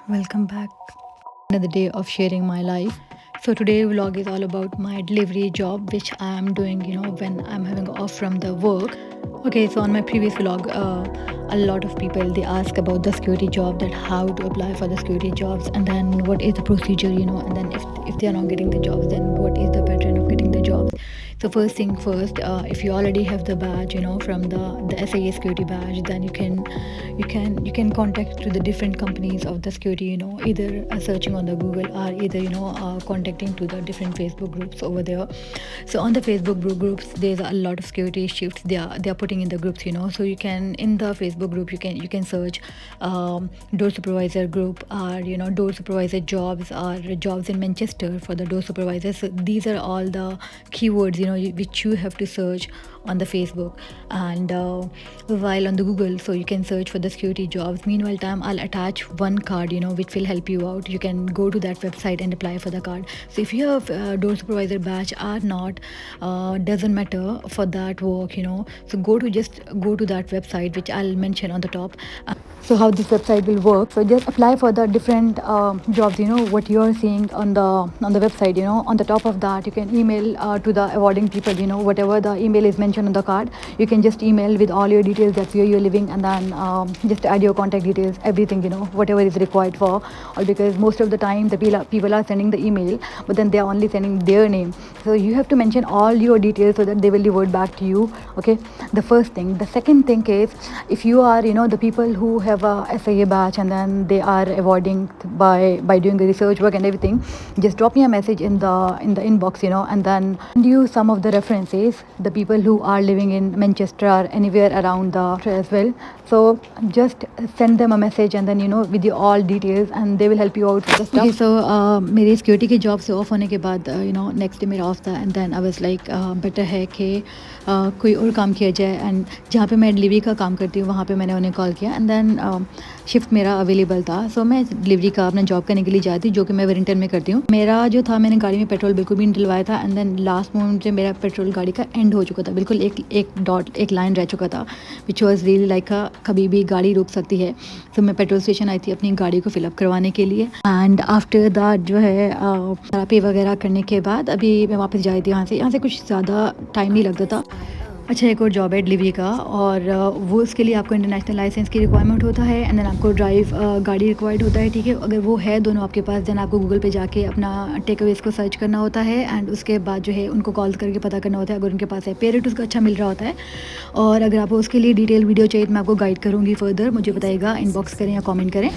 Welcome back. Another day of sharing my life. So today vlog is all about my delivery job, which I am doing, when I'm having off from the work. Okay, so on my previous vlog, a lot of people they ask about the security job, that how to apply for the security jobs, and then what is the procedure, and then if they are not getting the jobs, then what is the pattern of getting the jobs. So first thing first, if you already have the badge, from the SIA security badge, then you can contact to the different companies of the security, either searching on the Google, or either contacting to the different Facebook groups over there. So on the Facebook groups, there's a lot of security shifts they are putting in the groups, so you can, in the Facebook group, you can search door supervisor group, or door supervisor jobs, or jobs in Manchester for the door supervisors. So these are all the keywords, which you have to search on the Facebook, and while on the Google, so you can search for the security jobs. Meanwhile time, I'll attach one card, which will help you out. You can go to that website and apply for the card. So if you have door supervisor badge or not, doesn't matter for that work, so just go to that website, which I'll mention on the top. So how this website will work, so just apply for the different jobs, what you're seeing on the website. On the top of that, you can email to the awarding people, whatever the email is mentioned on the card. You can just email with all your details, that's where you're living, and then just add your contact details, everything, whatever is required for. Or because most of the time the people are sending the email, but then they are only sending their name, so you have to mention all your details so that they will revert back to you. Okay, the first thing. The second thing is, if you are, the people who have a SIA batch, and then they are avoiding by doing the research work and everything, just drop me a message in the inbox, and then send you some of the references, the people who are living in Manchester or anywhere around the as well. So just send them a message, and then with your all details, and they will help you out with the stuff. Okay, so मेरी security की job से off होने के बाद next day मेरा off था, and then I was like better है कि कोई और काम किया जाए। एंड जहाँ पे मैं डिलीवरी का काम करती हूँ, वहाँ पे मैंने उन्हें कॉल किया, एंड देन शिफ्ट मेरा अवेलेबल था। सो मैं डिलीवरी का अपना जॉब करने के लिए जाती, जो कि मैं वेरिंगटन में करती हूँ। मेरा जो था, मैंने गाड़ी में पेट्रोल बिल्कुल भी नहीं डलवाया था, एंड देन लास्ट मोमेंट से मेरा पेट्रोल गाड़ी का एंड हो चुका था, बिल्कुल एक लाइन रह चुका था, विच वॉज रियली लाइक कभी भी गाड़ी रुक सकती है। तो मैं पेट्रोल स्टेशन आई थी अपनी गाड़ी को फिलअप करवाने के लिए, एंड आफ्टर दैट जो है थेरापी वगैरह करने के बाद अभी मैं वापस जा रही थी यहाँ से कुछ ज़्यादा टाइम नहीं लगता था। अच्छा, एक और जॉब है डिलीवरी का, और वो उसके लिए आपको इंटरनेशनल लाइसेंस की रिक्वायरमेंट होता है, एंड देन आपको ड्राइव गाड़ी रिक्वायर्ड होता है। ठीक है, अगर वो है दोनों आपके पास, देन आपको गूगल पे जाके अपना टेक अवेज को सर्च करना होता है, एंड उसके बाद जो है उनको कॉल करके पता करना होता है अगर उनके पास है। पे रेट उसका अच्छा मिल रहा होता है, और अगर आपको उसके लिए डिटेल वीडियो चाहिए तो मैं आपको गाइड करूँगी फर्दर। मुझे बताइएगा, इनबॉक्स करें या कॉमेंट करें।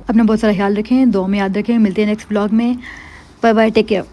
अपना बहुत सारा ख्याल रखें, दुआ में याद रखें। मिलते हैं नेक्स्ट ब्लॉग में। Bye bye, take care.